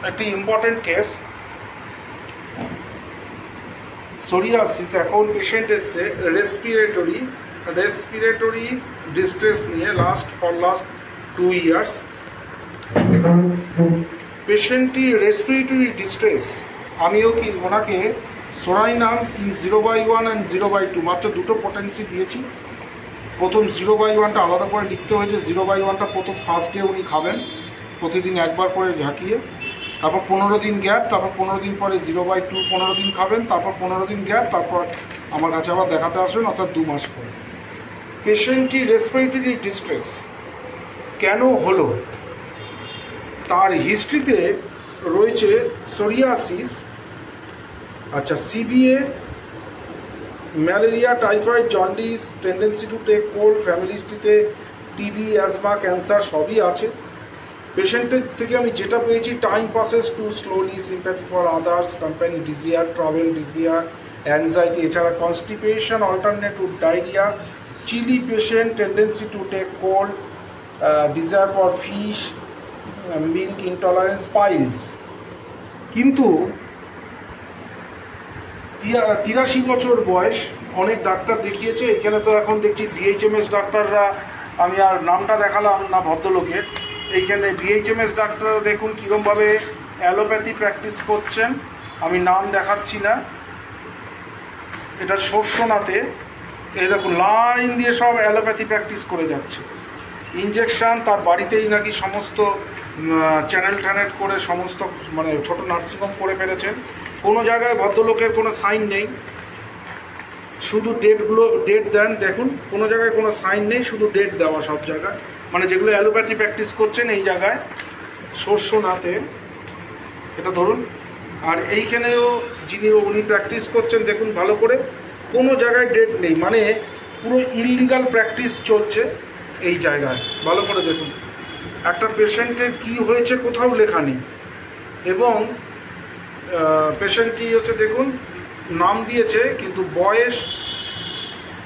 একটি important case psoriasis. এখন patient এসছে রেসপিরেটরি ডিস্ট্রেস নিয়ে লাস্ট 2 ইয়ার্স। পেশেন্টটি রেসপিরেটরি ডিস্ট্রেস, আমিও কি ওনাকে সোরাইনাম 0/1 অ্যান্ড 0/2 মাত্র দুটো পোটেন্সি দিয়েছি। প্রথম 0/1টা আলাদা করে লিখতে হয়েছে। 0/1টা প্রথম ফার্স্ট ডে উনি খাবেন প্রতিদিন একবার করে ঝাঁকিয়ে, তারপর 15 দিন গ্যাপ, তারপর 15 দিন পরে 0/2 15 দিন খাবেন, তারপর 15 দিন গ্যাপ, তারপর আমার কাছে আবার দেখাতে আসবেন, অর্থাৎ 2 মাস পরে। পেশেন্টটি রেসপিরেটরি ডিস্ট্রেস কেন হলো, তার হিস্ট্রিতে রয়েছে সোরিয়াসিস, আচ্ছা সিবিএ, malaria, typhoid, jaundice, tendency to take cold, family হিস্ট্রিতে টিবি, অ্যাজমা, ক্যান্সার সবই আছে। পেশেন্টের থেকে আমি যেটা পেয়েছি, time passes too slowly, sympathy for others, company desire, travel desire, anxiety, এছাড়া constipation alternate to diarrhoea, chilly patient, tendency to take cold, desire for fish, milk intolerance, piles. কিন্তু 83 বছর বয়স, অনেক ডাক্তার দেখিয়েছে। এখানে তো এখন দেখছি বিএইচএমএস ডাক্তাররা, আমি আর নামটা দেখালাম না ভদ্রলোকের, এইখানে বিএইচএমএস ডাক্তাররা দেখুন কীরকমভাবে অ্যালোপ্যাথি প্র্যাকটিস করছেন। আমি নাম দেখাচ্ছি না, এটা শস্যনাথে, এরকম লাইন দিয়ে সব অ্যালোপ্যাথি প্র্যাকটিস করে যাচ্ছে। ইঞ্জেকশান তার বাড়িতেই নাকি সমস্ত চ্যানেল ট্যানেল করে সমস্ত মানে ছোটো নার্সিংহোম করে ফেলেছেন। কোনো জায়গায় ভদ্রলোকের কোনো সাইন নেই, শুধু ডেট দেন, দেখুন কোনো জায়গায় কোনো সাইন নেই, শুধু ডেট দেওয়া সব জায়গায়, মানে যেগুলো অ্যালোপ্যাথি প্র্যাকটিস করছেন এই জায়গায় শস্যনাথে, এটা ধরুন। আর এইখানেও উনি প্র্যাকটিস করছেন দেখুন ভালো করে, কোনো জায়গায় ডেট নেই, মানে পুরো ইললিগাল প্র্যাকটিস চলছে এই জায়গায়। ভালো করে দেখুন, একটা পেশেন্টের কি হয়েছে কোথাও লেখা নেই, এবং পেশেন্টটি হচ্ছে দেখুন নাম দিয়েছে কিন্তু বয়স,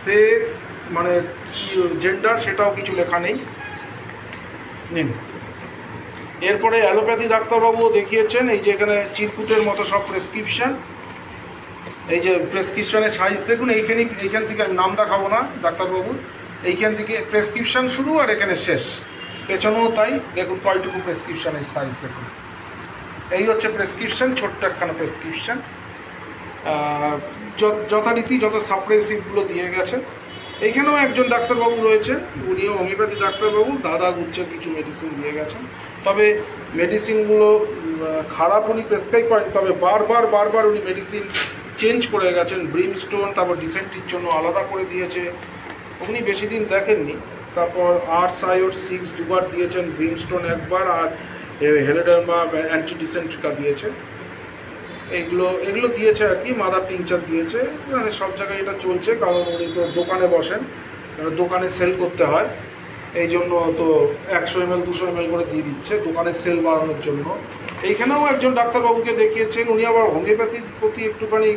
সেক্স মানে জেন্ডার সেটাও কিছু লেখা নেই। নিন, এরপরে অ্যালোপ্যাথি ডাক্তারবাবুও দেখিয়েছেন। এই যে এখানে চিরকুটের মতো সব প্রেসক্রিপশান, এই যে প্রেসক্রিপশানের সাইজ দেখুন, এইখান থেকে নাম দেখাবো না ডাক্তারবাবু, এইখান থেকে প্রেসক্রিপশান শুরু আর এখানে শেষ, পেছনেও তাই। দেখুন কয়টুকু প্রেসক্রিপশানের সাইজ দেখুন, এই হচ্ছে প্রেসক্রিপশান, ছোট্ট একখানা প্রেসক্রিপশান। যথারীতি যত সাপ্রেসিভগুলো দিয়ে গেছেন। এইখানেও একজন ডাক্তারবাবু রয়েছেন, উনিও হোমিওপ্যাথি ডাক্তারবাবু, দাদা গুচ্ছের কিছু মেডিসিন দিয়ে গেছেন। তবে মেডিসিনগুলো খারাপ উনি প্রেসক্রাইব করেন, তবে বারবার উনি মেডিসিন চেঞ্জ করে গেছেন। ব্রিমস্টোন, তারপর ডিসেন্ট্রির জন্য আলাদা করে দিয়েছে, উনি বেশি দিন দেখেননি। তারপর আর্সায়োড 6 দুবার দিয়েছেন, ব্রিমস্টোন একবার, আর হেলোডার্মা অ্যান্টি ডিসেন্ট্রিকা দিয়েছে। এগুলো দিয়েছে আর কি, মাদার টিংচার দিয়েছে। মানে সব জায়গায় এটা চলছে, কারণ উনি তো দোকানে বসেন, দোকানে সেল করতে হয়, এই জন্য তো 100 ml 200 ml করে দিয়ে দিচ্ছে দোকানে সেল বাড়ানোর জন্য। এইখানেও একজন ডাক্তারবাবুকে দেখিয়েছেন, উনি আবার হোমিওপ্যাথির প্রতি একটুখানি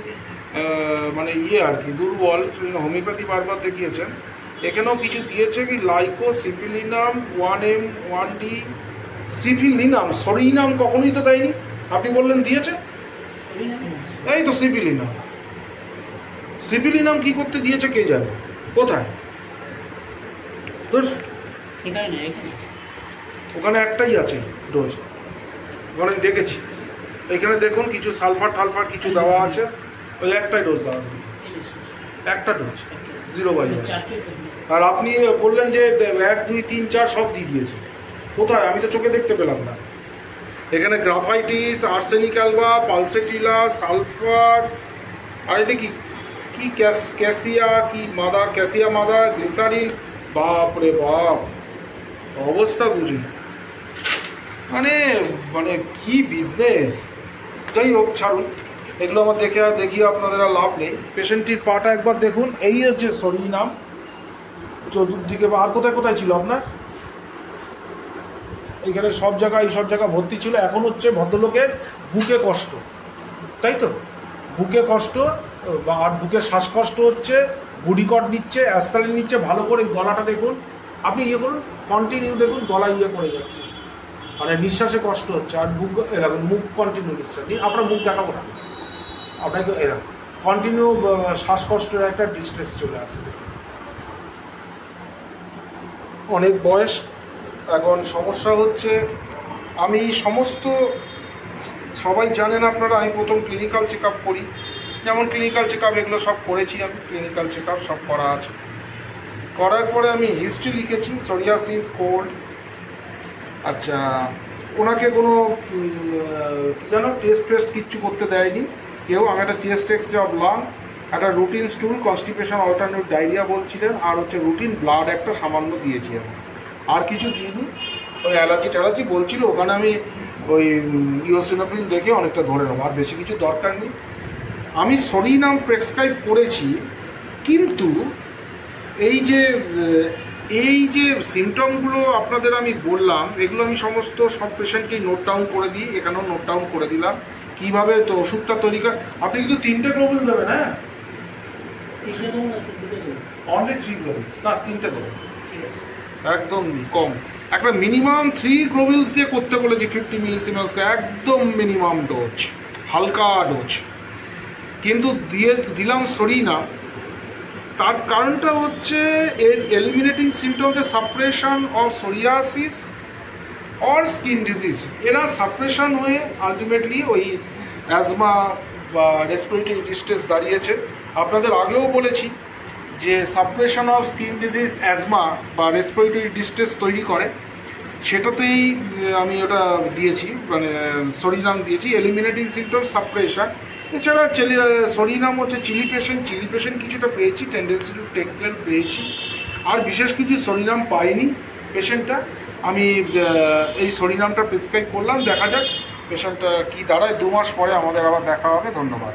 মানে আর কি দুর্বল, হোমিওপ্যাথি বারবার দেখিয়েছেন। এখানেও কিছু দিয়েছে কি, লাইকো, সিপিলিনাম 1M 1D, সিপিলিনাম, সরিনাম কখনোই তো দেয়নি, আপনি বললেন দিয়েছে, এই তো সিপিলিনাম কি করতে দিয়েছে কে জানে, কোথায়, ওখানে একটাই আছে ডোজ, ওখানে দেখেছি। এখানে দেখুন কিছু সালফার টালফার কিছু দেওয়া আছে, ওই একটাই ডোজ দেওয়া, একটা ডোজ 0/1। আর আপনি বললেন যে 1 2 3 4 সব দিয়ে দিয়েছে, কোথায়, আমি তো চোখে দেখতে পেলাম না। এখানে graphites, arsenic alba, pulsatilla, sulphur, আর এটা কি ক্যাসিয়া মাদার, গ্লিসারিন, বাপরে বাপ, অবস্থা বুঝি, মানে কি বিজনেস। যাই হোক ছাড়ুন, এগুলো আমার দেখিয়ে আপনাদের আর লাভ নেই। পেশেন্টটির পাটা একবার দেখুন, এই হচ্ছে সরিনাম, চতুর্দিকে আর কোথায় ছিল আপনার, এইখানে সব জায়গায় ভর্তি ছিল। এখন হচ্ছে ভদ্রলোকের বুকে কষ্ট, তাই তো, বুকে কষ্ট, আর বুকে শ্বাসকষ্ট হচ্ছে, বুডিকট নিচ্ছে, অ্যাস্টালিন নিচ্ছে। ভালো করে গলাটা দেখুন, আপনি করুন, কন্টিনিউ দেখুন, গলা করে যাচ্ছে, মানে নিঃশ্বাসে কষ্ট হচ্ছে, আর বুক এরকম মুখ কন্টিনিউ নিঃশ্বাস নিয়ে আপনার মুখ দেখাবো না, আপনাকে এরকম কন্টিনিউ শ্বাসকষ্টের একটা ডিস্ট্রেস চলে আসে। অনেক বয়স, এখন সমস্যা হচ্ছে আমি সমস্ত, সবাই জানেন আপনারা, আমি প্রথম ক্লিনিক্যাল চেক আপ করি, যেমন ক্লিনিক্যাল চেক আপ এগুলো সব করেছি আমি, ক্লিনিক্যাল চেক আপ সব করা আছে। করার পরে আমি হিস্ট্রি লিখেছি, সোরিয়াসিস, কোল্ড। আচ্ছা, ওনাকে কোনো যেন টেস্ট ফেস্ট কিচ্ছু করতে দেয়নি কেউ। আমি একটা চেস্ট এক্সরে অফ লাং, একটা রুটিন স্টুল, কনস্টিপেশন, অল্টারনেট ডায়রিয়া বলছিলেন, আর হচ্ছে রুটিন ব্লাড একটা সামান্য দিয়েছি আমি, আর কিছু দিইনি। ওই অ্যালার্জি বলছিল, ওখানে আমি ওই ইওসিনোফিল দেখে অনেকটা ধরে নেবো, আর বেশি কিছু দরকার নেই। আমি সরিনাম প্রেসক্রাইব করেছি, কিন্তু এই যে সিমটমগুলো আপনাদের আমি বললাম, এগুলো আমি সমস্ত সব পেশেন্টকেই নোট ডাউন করে দিই, এখানেও নোট ডাউন করে দিলাম কীভাবে তো ওষুধটা তৈরি করে। আপনি কিন্তু 3টে গ্লোবুল দেবেন, হ্যাঁ অনলি 3 গ্লোবুলস না, 3টে দেবেন, একদম কম। একটা মিনিমাম 3 গ্লোবুলস দিয়ে করতে বলেছি 50 মিলিসিমেলসকে, একদম মিনিমাম ডোজ, হালকা ডোজ, কিন্তু দিলাম সরিনাম। তার কারণটা হচ্ছে এর eliminating symptoms, suppression of psoriasis or skin disease, এরা সাপ্রেশন হয়ে আলটিমেটলি ওই অ্যাজমা বা রেসপিরেটরি ডিস্ট্রেস দাঁড়িয়েছে। আপনাদের আগেও বলেছি যে suppression of skin disease asthma বা রেসপিরেটরি ডিস্ট্রেস তৈরি করে, সেটাতেই আমি ওটা দিয়েছি, মানে সরিনাম দিয়েছি, এলিমিনেটিং সিমটম সাপ্রেশন। এছাড়া সরিনাম হচ্ছে চিলি পেশেন্ট কিছুটা পেয়েছি, টেন্ডেন্সি টু টেক কেয়ার পেয়েছি, আর বিশেষ কিছু সরিনাম পাইনি পেশেন্টটা। আমি এই সরিনামটা প্রেসক্রাইব করলাম, দেখা যাক পেশেন্টটা কী দাঁড়ায়। 2 মাস পরে আমাদের আবার দেখা হবে। ধন্যবাদ।